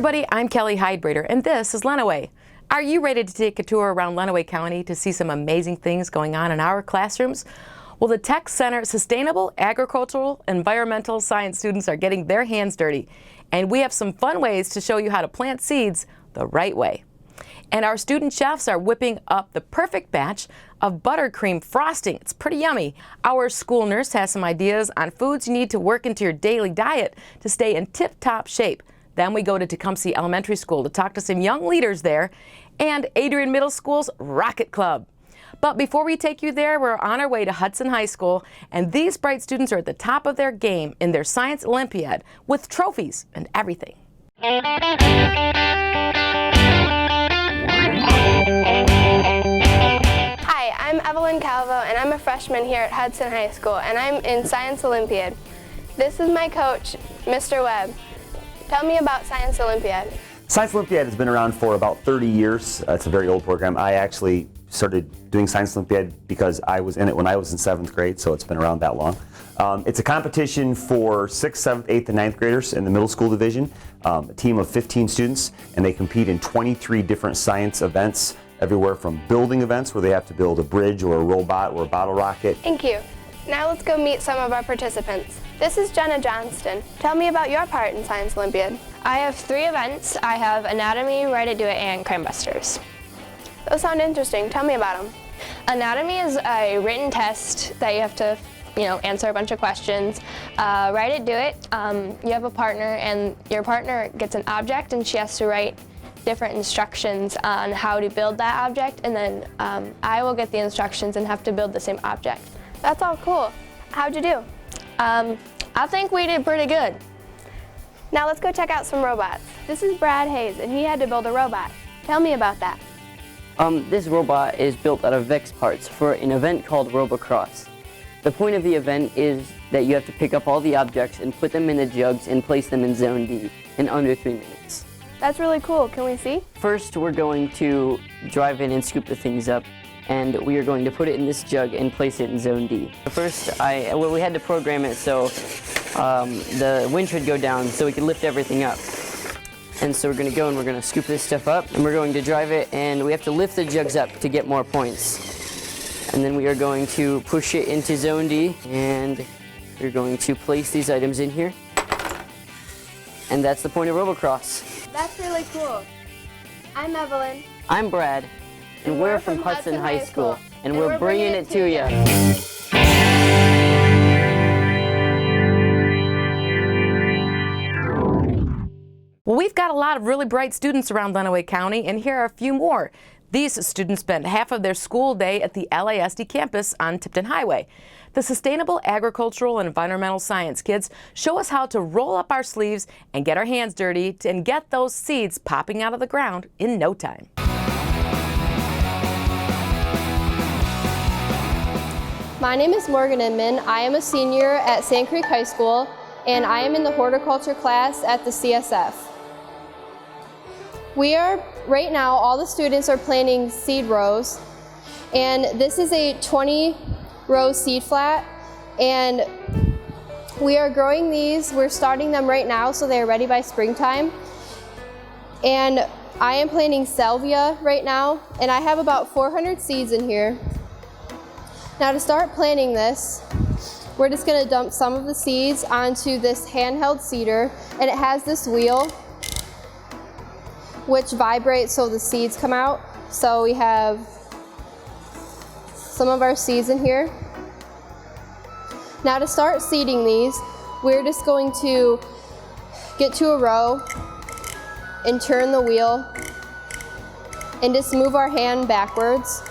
everybody, I'm Kelly Hydebrader, and this is Lenawee. Are you ready to take a tour around Lenawee County to see some amazing things going on in our classrooms? Well, the Tech Center Sustainable Agricultural Environmental Science students are getting their hands dirty, and we have some fun ways to show you how to plant seeds the right way. And our student chefs are whipping up the perfect batch of buttercream frosting. It's pretty yummy. Our school nurse has some ideas on foods you need to work into your daily diet to stay in tip-top shape. Then we go to Tecumseh Elementary School to talk to some young leaders there and Adrian Middle School's Rocket Club. But before we take you there, we're on our way to Hudson High School, and these bright students are at the top of their game in their Science Olympiad with trophies and everything. Hi, I'm Evelyn Calvo, and I'm a freshman here at Hudson High School, and I'm in Science Olympiad. This is my coach, Mr. Webb. Tell me about Science Olympiad. Science Olympiad has been around for about 30 years. It's a very old program. I actually started doing Science Olympiad because I was in it when I was in 7th grade, so it's been around that long. It's a competition for 6th, 7th, 8th, and 9th graders in the middle school division, a team of 15 students, and they compete in 23 different science events, everywhere from building events where they have to build a bridge or a robot or a bottle rocket. Thank you. Now let's go meet some of our participants. This is Jenna Johnston. Tell me about your part in Science Olympiad. I have 3 events. I have Anatomy, Write It, Do It, and Crime Busters. Those sound interesting. Tell me about them. Anatomy is a written test that you have to, answer a bunch of questions. Write It, Do It, you have a partner, and your partner gets an object, and she has to write different instructions on how to build that object, and then I will get the instructions and have to build the same object. That's all cool. How'd you do? I think we did pretty good. Now let's go check out some robots. This is Brad Hayes, and he had to build a robot. Tell me about that. This robot is built out of VEX parts for an event called Robocross. The point of the event is that you have to pick up all the objects and put them in the jugs and place them in Zone D in under 3 minutes. That's really cool. Can we see? First, we're going to drive in and scoop the things up, and we are going to put it in this jug and place it in Zone D. First, we had to program it so the winch would go down so we could lift everything up. And so we're going to go and we're going to scoop this stuff up, and we're going to drive it, and we have to lift the jugs up to get more points. And then we are going to push it into Zone D, and we're going to place these items in here. And that's the point of Robocross. That's really cool. I'm Evelyn. I'm Brad, and we're from Hudson High School, and we're bringing it to you. Well, we've got a lot of really bright students around Lenawee County, and here are a few more. These students spent half of their school day at the LISD campus on Tipton Highway. The Sustainable Agricultural and Environmental Science kids show us how to roll up our sleeves and get our hands dirty and get those seeds popping out of the ground in no time. My name is Morgan Inman. I am a senior at Sand Creek High School, and I am in the horticulture class at the CSF. Right now, all the students are planting seed rows, and this is a 20-row seed flat, and we are growing these. We're starting them right now so they're ready by springtime. And I am planting salvia right now, and I have about 400 seeds in here. Now to start planting this, we're just going to dump some of the seeds onto this handheld seeder, and it has this wheel which vibrates so the seeds come out. So we have some of our seeds in here. Now to start seeding these, we're just going to get to a row and turn the wheel and just move our hand backwards.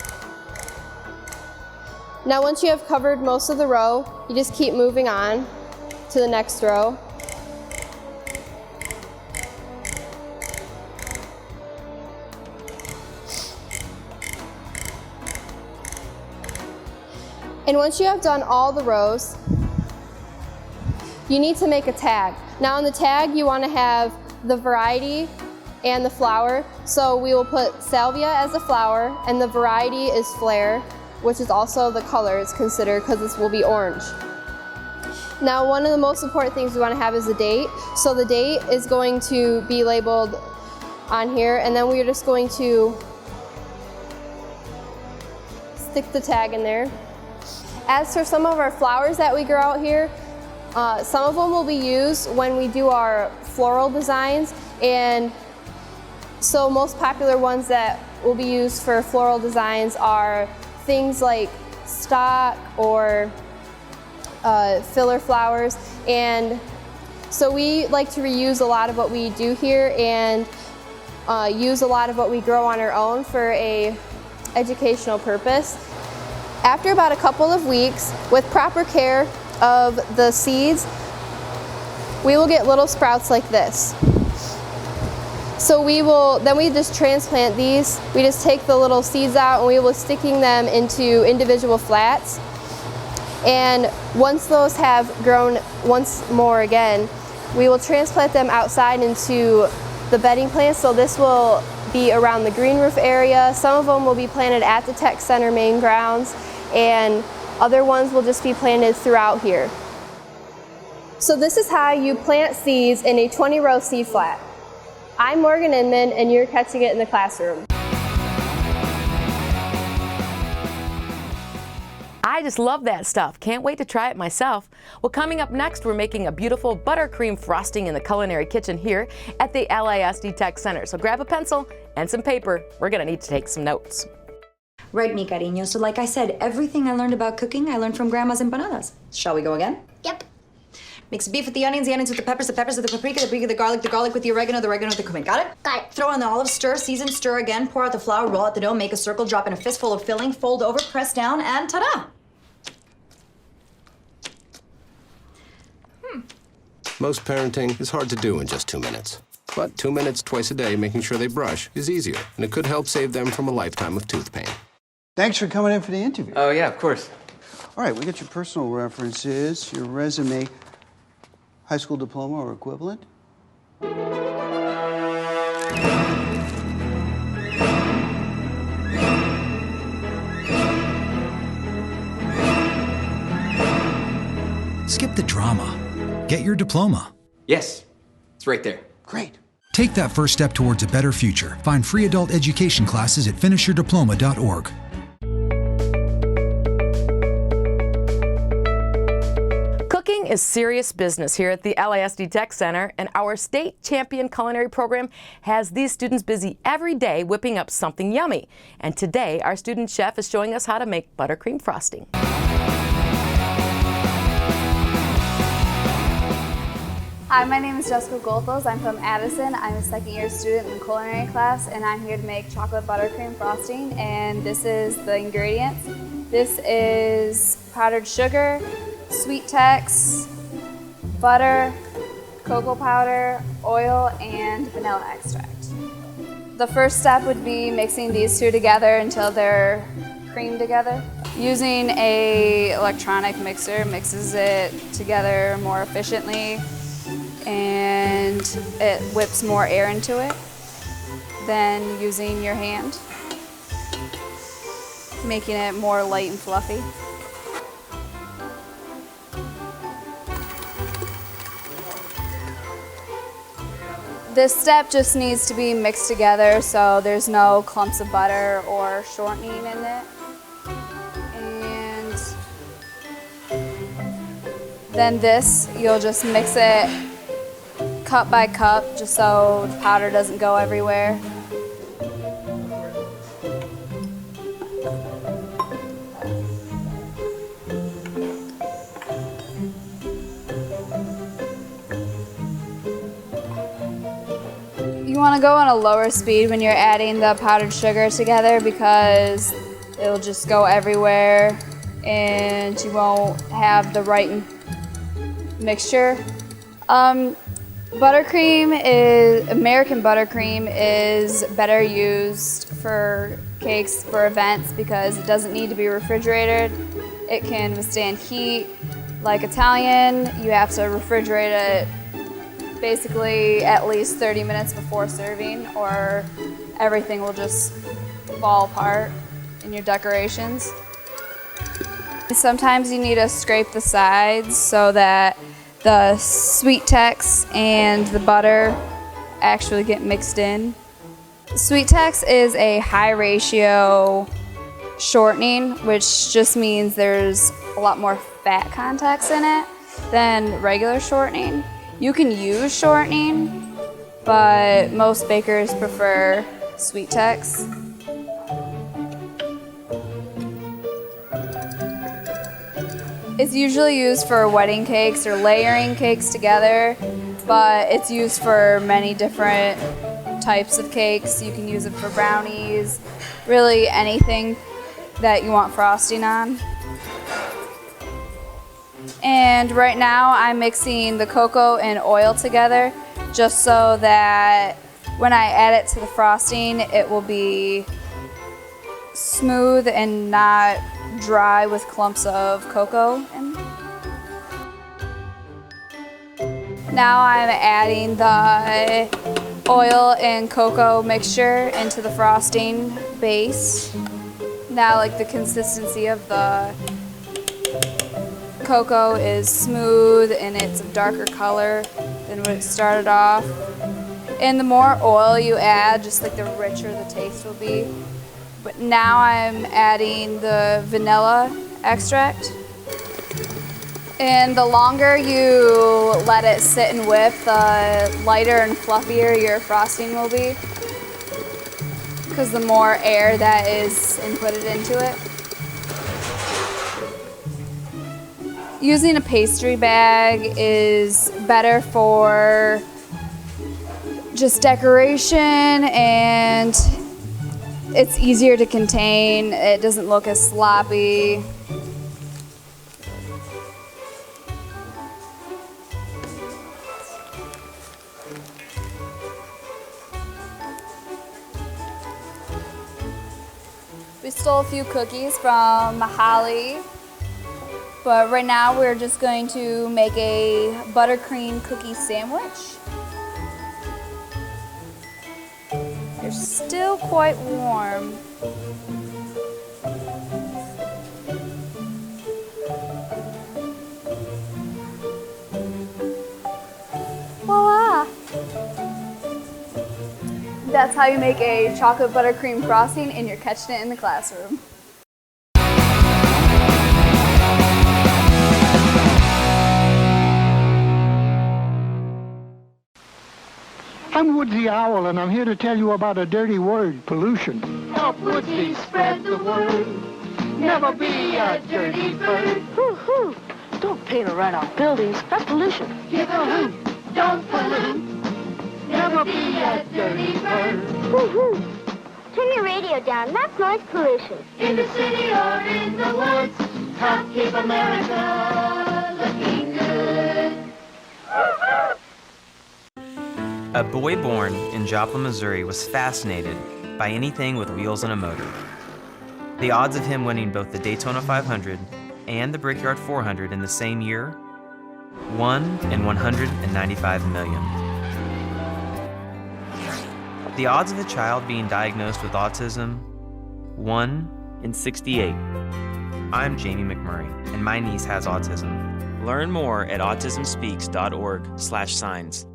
Now once you have covered most of the row, you just keep moving on to the next row. And once you have done all the rows, you need to make a tag. Now on the tag, you want to have the variety and the flower. So we will put salvia as a flower, and the variety is flare, which is also the color is considered because this will be orange. Now, one of the most important things we want to have is the date. So the date is going to be labeled on here, and then we're just going to stick the tag in there. As for some of our flowers that we grow out here, some of them will be used when we do our floral designs, and so most popular ones that will be used for floral designs are things like stock or filler flowers, and so we like to reuse a lot of what we do here and use a lot of what we grow on our own for a educational purpose. After about a couple of weeks, with proper care of the seeds, we will get little sprouts like this. So then we just transplant these. We just take the little seeds out and we will sticking them into individual flats. And once those have grown once more again, we will transplant them outside into the bedding plants. So this will be around the green roof area. Some of them will be planted at the Tech Center main grounds, and other ones will just be planted throughout here. So this is how you plant seeds in a 20-row seed flat. I'm Morgan Inman, and you're catching it in the classroom. I just love that stuff. Can't wait to try it myself. Well, coming up next, we're making a beautiful buttercream frosting in the culinary kitchen here at the LISD Tech Center. So grab a pencil and some paper. We're gonna need to take some notes. Right, mi cariño. So like I said, everything I learned about cooking, I learned from Grandma's empanadas. Shall we go again? Yep. Mix beef with the onions with the peppers with the paprika with the garlic with the oregano with the cumin. Got it? Got it. Throw on the olives, stir, season, stir again, pour out the flour, roll out the dough, make a circle, drop in a fistful of filling, fold over, press down, and ta-da! Most parenting is hard to do in just 2 minutes. But 2 minutes twice a day making sure they brush is easier, and it could help save them from a lifetime of tooth pain. Thanks for coming in for the interview. Oh, yeah, of course. All right, we got your personal references, your resume, high school diploma or equivalent. Skip the drama. Get your diploma. Yes, it's right there. Great. Take that first step towards a better future. Find free adult education classes at finishyourdiploma.org. Cooking is serious business here at the LISD Tech Center, and our state champion culinary program has these students busy every day whipping up something yummy. And today, our student chef is showing us how to make buttercream frosting. Hi, my name is Jessica Golthos. I'm from Addison. I'm a second-year student in the culinary class, and I'm here to make chocolate buttercream frosting, and this is the ingredients. This is powdered sugar, sweet Tex, butter, cocoa powder, oil, and vanilla extract. The first step would be mixing these two together until they're creamed together. Using an electronic mixer mixes it together more efficiently, and it whips more air into it than using your hand, making it more light and fluffy. This step just needs to be mixed together so there's no clumps of butter or shortening in it. And then this, you'll just mix it cup by cup, just so the powder doesn't go everywhere. You want to go on a lower speed when you're adding the powdered sugar together because it'll just go everywhere and you won't have the right mixture. American buttercream is better used for cakes for events because it doesn't need to be refrigerated. It can withstand heat. Like Italian, you have to refrigerate it basically at least 30 minutes before serving or everything will just fall apart in your decorations. Sometimes you need to scrape the sides so that the sweet text and the butter actually get mixed in. Sweet text is a high ratio shortening, which just means there's a lot more fat context in it than regular shortening. You can use shortening, but most bakers prefer sweet text. It's usually used for wedding cakes or layering cakes together, but it's used for many different types of cakes. You can use it for brownies, really anything that you want frosting on. And right now I'm mixing the cocoa and oil together just so that when I add it to the frosting, it will be smooth and not dry with clumps of cocoa. Now I'm adding the oil and cocoa mixture into the frosting base. Now, like, the consistency of the cocoa is smooth and it's a darker color than when it started off. And the more oil you add, just like the richer the taste will be. But now I'm adding the vanilla extract. And the longer you let it sit and whip, the lighter and fluffier your frosting will be, because the more air that is inputted into it. Using a pastry bag is better for just decoration, and it's easier to contain. It doesn't look as sloppy. We stole a few cookies from Holly, but right now we're just going to make a buttercream cookie sandwich. They're still quite warm. Voila! That's how you make a chocolate buttercream frosting, and you're catching it in the classroom. I'm Woodsy Owl, and I'm here to tell you about a dirty word, pollution. Help Woodsy spread the word. Never be a dirty bird. Hoo-hoo. Don't paint or write off buildings. That's pollution. Give a hoot. Don't pollute. Never be a dirty bird. Hoo-hoo. Turn your radio down. That's noise pollution. In the city or in the woods, help keep America looking good. A boy born in Joplin, Missouri was fascinated by anything with wheels and a motor. The odds of him winning both the Daytona 500 and the Brickyard 400 in the same year? 1 in 195 million. The odds of a child being diagnosed with autism? 1 in 68. I'm Jamie McMurray, and my niece has autism. Learn more at autismspeaks.org/signs.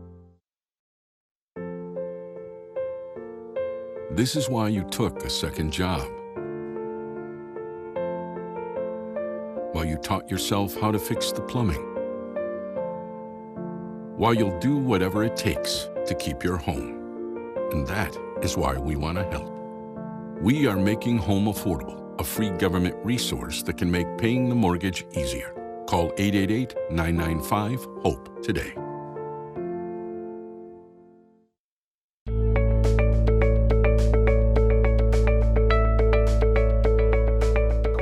This is why you took a second job. While you taught yourself how to fix the plumbing. While you'll do whatever it takes to keep your home. And that is why we want to help. We are making home affordable, a free government resource that can make paying the mortgage easier. Call 888-995-HOPE today.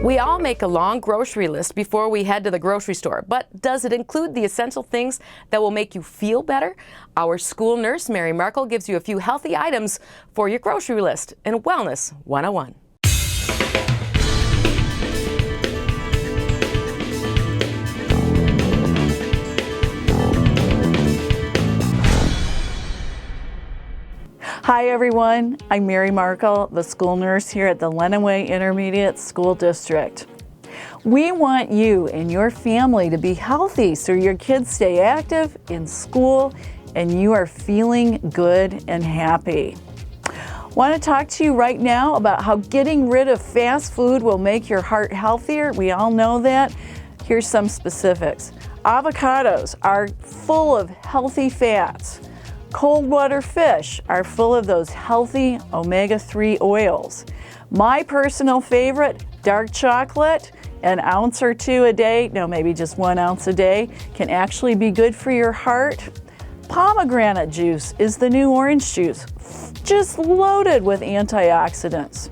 We all make a long grocery list before we head to the grocery store, but does it include the essential things that will make you feel better? Our school nurse, Mary Markle, gives you a few healthy items for your grocery list in Wellness 101. Hi everyone, I'm Mary Markle, the school nurse here at the Lenawee Intermediate School District. We want you and your family to be healthy so your kids stay active in school and you are feeling good and happy. Want to talk to you right now about how getting rid of fast food will make your heart healthier? We all know that. Here's some specifics. Avocados are full of healthy fats. Cold water fish are full of those healthy omega-3 oils. My personal favorite, dark chocolate, an ounce or two a day, no, maybe just 1 ounce a day, can actually be good for your heart. Pomegranate juice is the new orange juice, just loaded with antioxidants.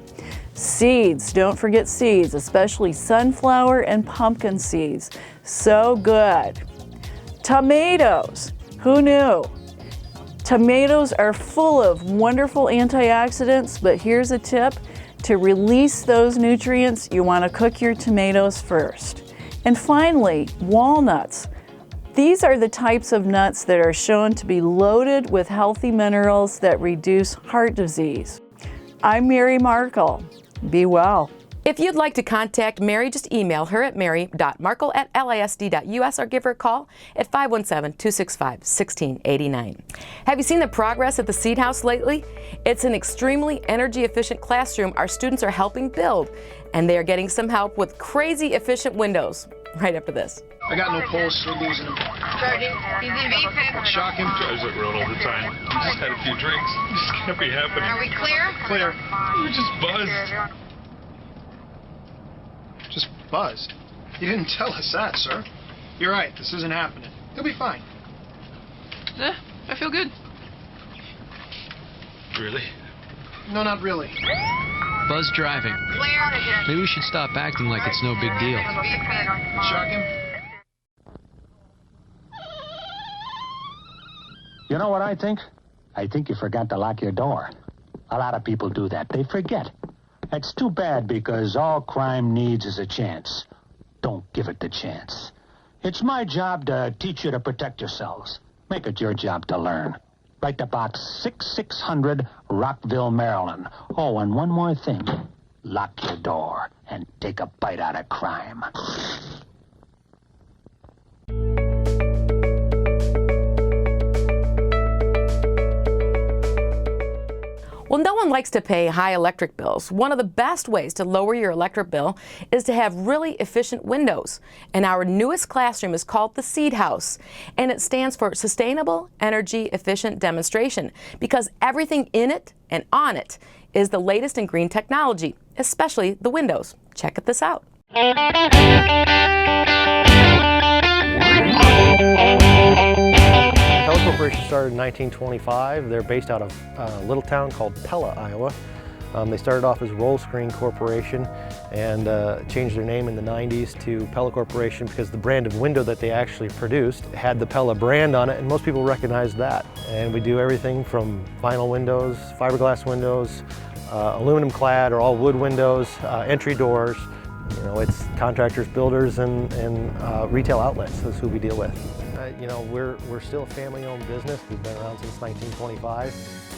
Seeds, don't forget seeds, especially sunflower and pumpkin seeds. So good. Tomatoes, who knew? Tomatoes are full of wonderful antioxidants, but here's a tip. To release those nutrients, you want to cook your tomatoes first. And finally, walnuts. These are the types of nuts that are shown to be loaded with healthy minerals that reduce heart disease. I'm Mary Markle. Be well. If you'd like to contact Mary, just email her at mary.markle@lisd.us or give her a call at 517-265-1689. Have you seen the progress at the Seed House lately? It's an extremely energy-efficient classroom our students are helping build, and they are getting some help with crazy efficient windows right after this. I got no pulse, we're losing him. Sergeant, he's in VFib. Shock him. Drives it road all the time. He just had a few drinks. This can't be happening. Are we clear? Clear. We just buzzed. Just buzzed. You didn't tell us that, sir. You're right, this isn't happening. He'll be fine. Yeah, I feel good. Really? No, not really. Buzz driving. Maybe we should stop acting like it's no big deal. Shock him. You know what I think? I think you forgot to lock your door. A lot of people do that. They forget. It's too bad because all crime needs is a chance. Don't give it the chance. It's my job to teach you to protect yourselves. Make it your job to learn. Write to Box 6600, Rockville, Maryland. Oh, and one more thing. Lock your door and take a bite out of crime. Well, no one likes to pay high electric bills. One of the best ways to lower your electric bill is to have really efficient windows. And our newest classroom is called the Seed House, and it stands for Sustainable Energy Efficient Demonstration, because everything in it and on it is the latest in green technology, especially the windows. Check this out. Pella Corporation started in 1925. They're based out of a little town called Pella, Iowa. They started off as Roll Screen Corporation and changed their name in the 90s to Pella Corporation because the brand of window that they actually produced had the Pella brand on it, and most people recognized that. And we do everything from vinyl windows, fiberglass windows, aluminum clad or all wood windows, entry doors. You know, it's contractors, builders, and retail outlets. That's who we deal with. You know, we're still a family-owned business. We've been around since 1925,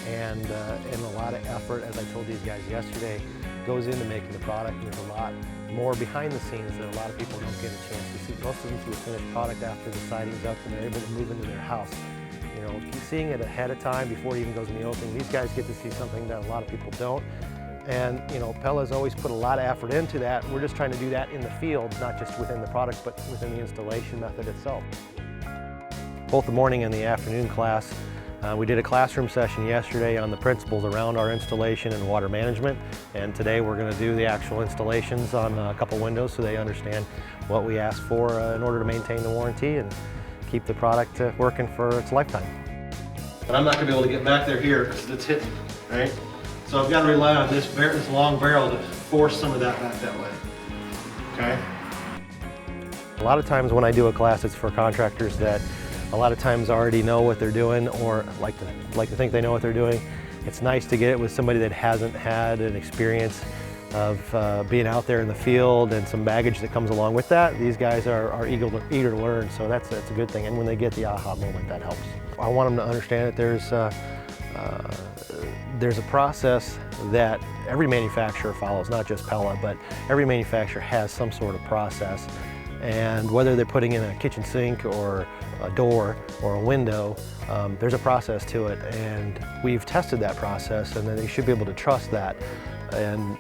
and a lot of effort, as I told these guys yesterday, goes into making the product. And there's a lot more behind the scenes that a lot of people don't get a chance to see. Most of them see a finished product after the siding's up and they're able to move into their house. You know, seeing it ahead of time before it even goes in the opening, these guys get to see something that a lot of people don't. And, you know, Pella's always put a lot of effort into that. We're just trying to do that in the field, not just within the product, but within the installation method itself. Both the morning and the afternoon class, we did a classroom session yesterday on the principles around our installation and water management. And today we're going to do the actual installations on a couple windows so they understand what we ask for in order to maintain the warranty and keep the product working for its lifetime. But I'm not going to be able to get back there here because it's hitting, right? So I've got to rely on this long barrel to force some of that back that way, okay? A lot of times when I do a class, it's for contractors that a lot of times already know what they're doing or like to think they know what they're doing. It's nice to get it with somebody that hasn't had an experience of being out there in the field and some baggage that comes along with that. These guys are eager to learn, so that's a good thing. And when they get the aha moment, that helps. I want them to understand that there's a process that every manufacturer follows, not just Pella, but every manufacturer has some sort of process. And whether they're putting in a kitchen sink or a door or a window, there's a process to it, and we've tested that process, and then they should be able to trust that. And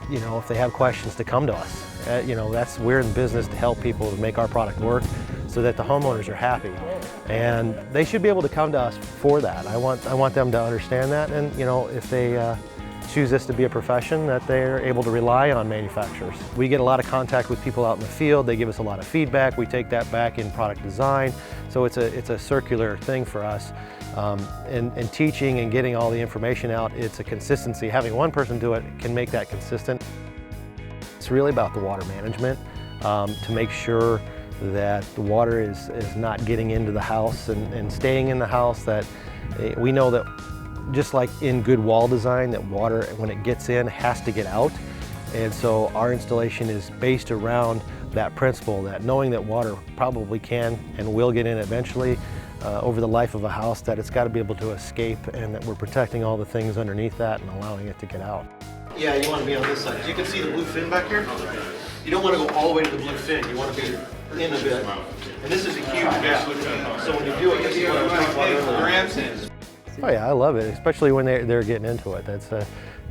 you know, if they have questions, to come to us. You know, we're in business to help people to make our product work so that the homeowners are happy. And they should be able to come to us for that. I want them to understand that, and you know, if they choose this to be a profession, that they're able to rely on manufacturers. We get a lot of contact with people out in the field. They give us a lot of feedback. We take that back in product design. So it's a circular thing for us. And teaching and getting all the information out, it's a consistency. Having one person do it can make that consistent. It's really about the water management, to make sure that the water is not getting into the house and staying in the house. That we know that just like in good wall design, that water, when it gets in, has to get out. And so our installation is based around that principle, that knowing that water probably can and will get in eventually over the life of a house, that it's got to be able to escape, and that we're protecting all the things underneath that and allowing it to get out. Yeah, you want to be on this side. As you can see the blue fin back here. You don't want to go all the way to the blue fin. You want to be in a bit. And this is a huge gap. So when you do it, this is what I was talking about earlier. Oh yeah, I love it, especially when they're getting into it. That's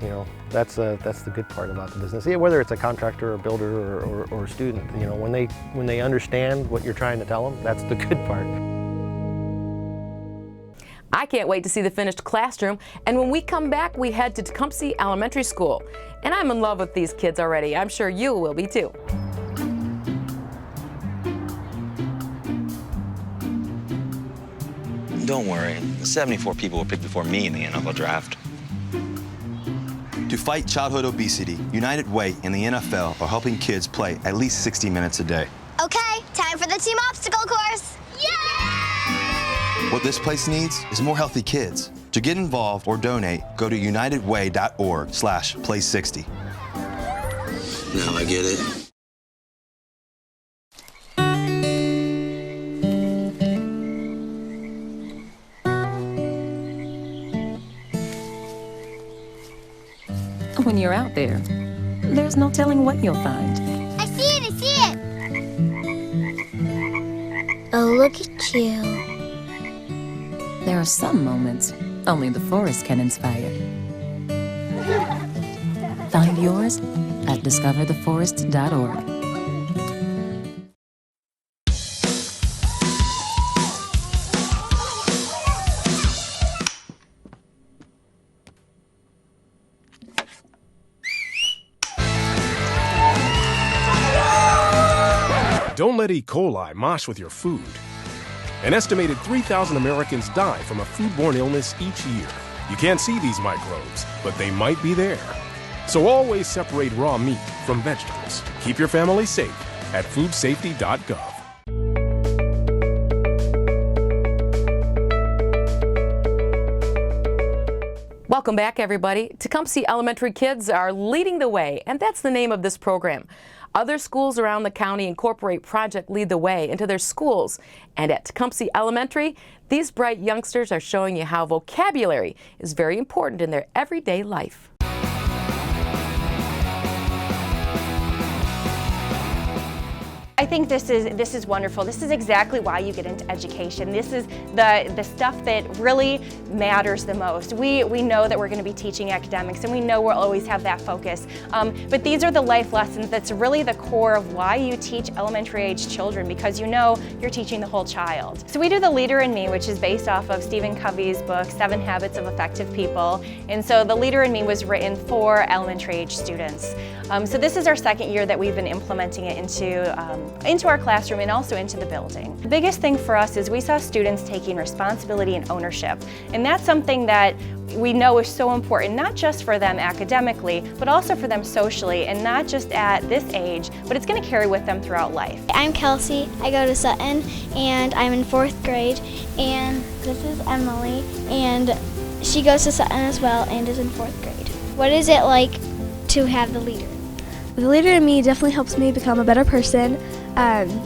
you know, that's the good part about the business. Yeah, whether it's a contractor or builder or a student, you know, when they understand what you're trying to tell them, that's the good part. I can't wait to see the finished classroom, and when we come back, we head to Tecumseh Elementary School. And I'm in love with these kids already. I'm sure you will be too. Don't worry, 74 people were picked before me in the NFL draft. To fight childhood obesity, United Way and the NFL are helping kids play at least 60 minutes a day. Okay, time for the team obstacle course. Yay! What this place needs is more healthy kids. To get involved or donate, go to unitedway.org/play60. Now I get it. When you're out there, there's no telling what you'll find. I see it, I see it! Oh, look at you. There are some moments only the forest can inspire. Find yours at discovertheforest.org. Don't let E. coli mosh with your food. An estimated 3,000 Americans die from a foodborne illness each year. You can't see these microbes, but they might be there. So always separate raw meat from vegetables. Keep your family safe at foodsafety.gov. Welcome back, everybody. Tecumseh Elementary kids are leading the way, and that's the name of this program. Other schools around the county incorporate Project Lead the Way into their schools. And at Tecumseh Elementary, these bright youngsters are showing you how vocabulary is very important in their everyday life. I think this is wonderful. This is exactly why you get into education. This is the stuff that really matters the most. We know that we're going to be teaching academics, and we know we'll always have that focus. But these are the life lessons that's really the core of why you teach elementary age children, because you know you're teaching the whole child. So we do The Leader in Me, which is based off of Stephen Covey's book, 7 Habits of Effective People. And so The Leader in Me was written for elementary age students. So this is our second year that we've been implementing it into our classroom and also into the building. The biggest thing for us is we saw students taking responsibility and ownership. And that's something that we know is so important, not just for them academically, but also for them socially, and not just at this age, but it's going to carry with them throughout life. I'm Kelsey. I go to Sutton, and I'm in 4th grade. And this is Emily, and she goes to Sutton as well and is in 4th grade. What is it like to have the leader? The Leader in Me definitely helps me become a better person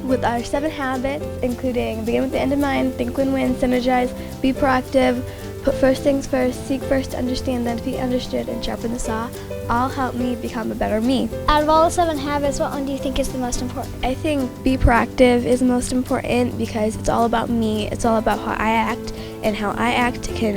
with our 7 habits, including begin with the end in mind, think, win-win, synergize, be proactive, Put first things first, seek first to understand, then to be understood, and sharpen the saw all help me become a better me. Out of all the 7 habits, what one do you think is the most important? I think be proactive is the most important because it's all about me. It's all about how I act, and how I act can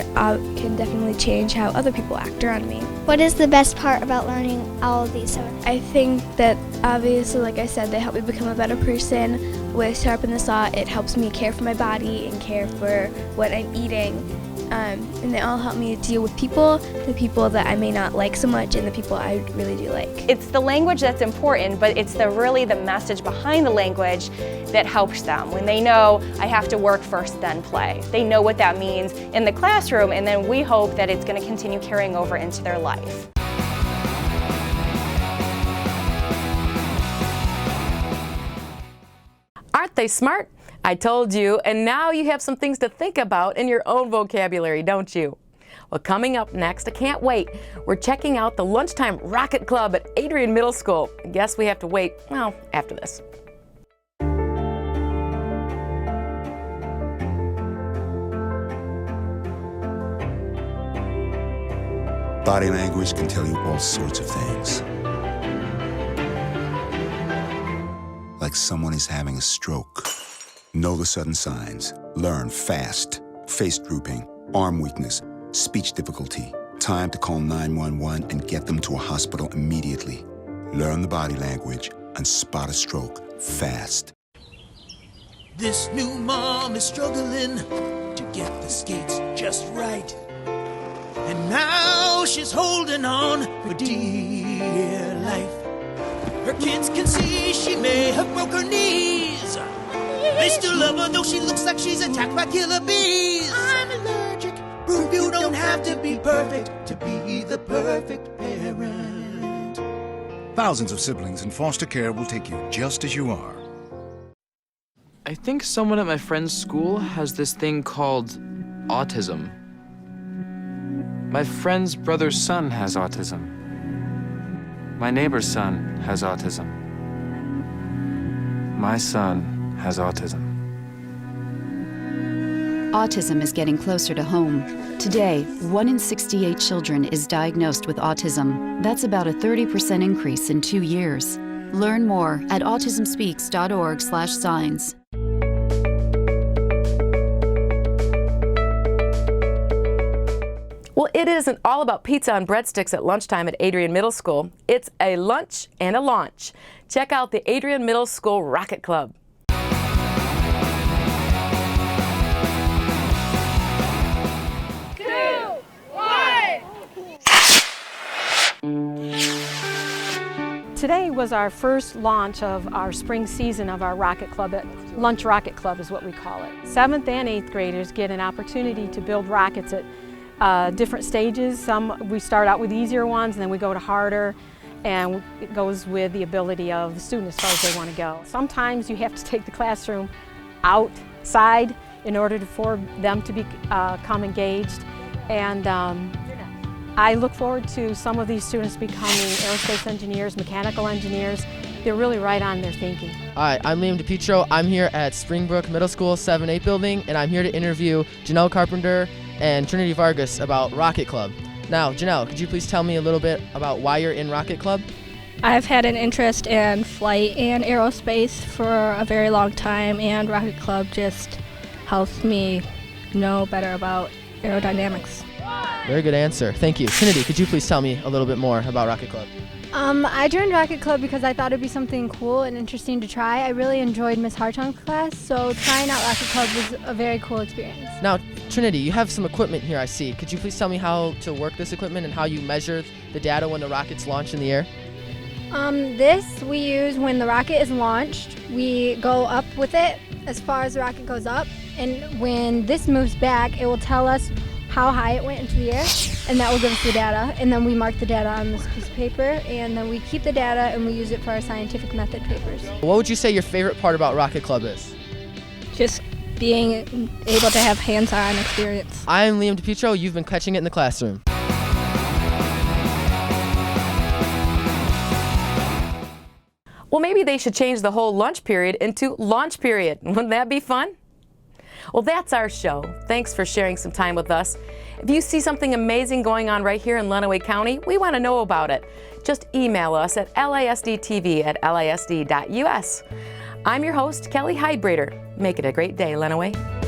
definitely change how other people act around me. What is the best part about learning all of these 7 habits? I think that obviously, like I said, they help me become a better person. With Sharpen the Saw, it helps me care for my body and care for what I'm eating. And they all help me deal with people, the people that I may not like so much and the people I really do like. It's the language that's important, but it's really the message behind the language that helps them. When they know I have to work first, then play. They know what that means in the classroom, and then we hope that it's going to continue carrying over into their life. Aren't they smart? I told you, and now you have some things to think about in your own vocabulary, don't you? Well, coming up next, I can't wait. We're checking out the Lunchtime Rocket Club at Adrian Middle School. I guess we have to wait, well, after this. Body language can tell you all sorts of things. Like someone is having a stroke. Know the sudden signs. Learn fast. Face drooping, arm weakness, speech difficulty. Time to call 911 and get them to a hospital immediately. Learn the body language and spot a stroke fast. This new mom is struggling to get the skates just right. And now she's holding on for dear life. Her kids can see she may have broke her knees. They still love her though she looks like she's attacked by killer bees. I'm allergic. Prove you don't have to be perfect to be the perfect parent. Thousands of siblings in foster care will take you just as you are. I think someone at my friend's school has this thing called autism. My friend's brother's son has autism. My neighbor's son has autism. My son has autism. Autism is getting closer to home. Today, 1 in 68 children is diagnosed with autism. That's about a 30% increase in 2 years. Learn more at autismspeaks.org/signs. Well, it isn't all about pizza and breadsticks at lunchtime at Adrian Middle School. It's a lunch and a launch. Check out the Adrian Middle School Rocket Club. Today was our first launch of our spring season of our Rocket Club. Lunch Rocket Club is what we call it. 7th and 8th graders get an opportunity to build rockets at different stages. We start out with easier ones and then we go to harder, and it goes with the ability of the student as far as they want to go. Sometimes you have to take the classroom outside in order for them to become engaged, and I look forward to some of these students becoming aerospace engineers, mechanical engineers. They're really right on their thinking. Hi, I'm Liam DePietro. I'm here at Springbrook Middle School 7-8 building, and I'm here to interview Janelle Carpenter and Trinity Vargas about Rocket Club. Now, Janelle, could you please tell me a little bit about why you're in Rocket Club? I've had an interest in flight and aerospace for a very long time, and Rocket Club just helps me know better about aerodynamics. Very good answer. Thank you. Trinity, could you please tell me a little bit more about Rocket Club? I joined Rocket Club because I thought it'd be something cool and interesting to try. I really enjoyed Miss Hartong's class, so trying out Rocket Club was a very cool experience. Now, Trinity, you have some equipment here, I see. Could you please tell me how to work this equipment and how you measure the data when the rockets launch in the air? This we use when the rocket is launched. We go up with it as far as the rocket goes up, and when this moves back, it will tell us how high it went into the air, and that will give us the data, and then we mark the data on this piece of paper, and then we keep the data and we use it for our scientific method papers. What would you say your favorite part about Rocket Club is? Just being able to have hands-on experience. I am Liam DePietro. You've been catching it in the classroom. Well, maybe they should change the whole lunch period into launch period. Wouldn't that be fun? Well, that's our show. Thanks for sharing some time with us. If you see something amazing going on right here in Lenawee County, we want to know about it. Just email us at lisdtv@lisd.us. I'm your host, Kelly Heidbrader. Make it a great day, Lenawee.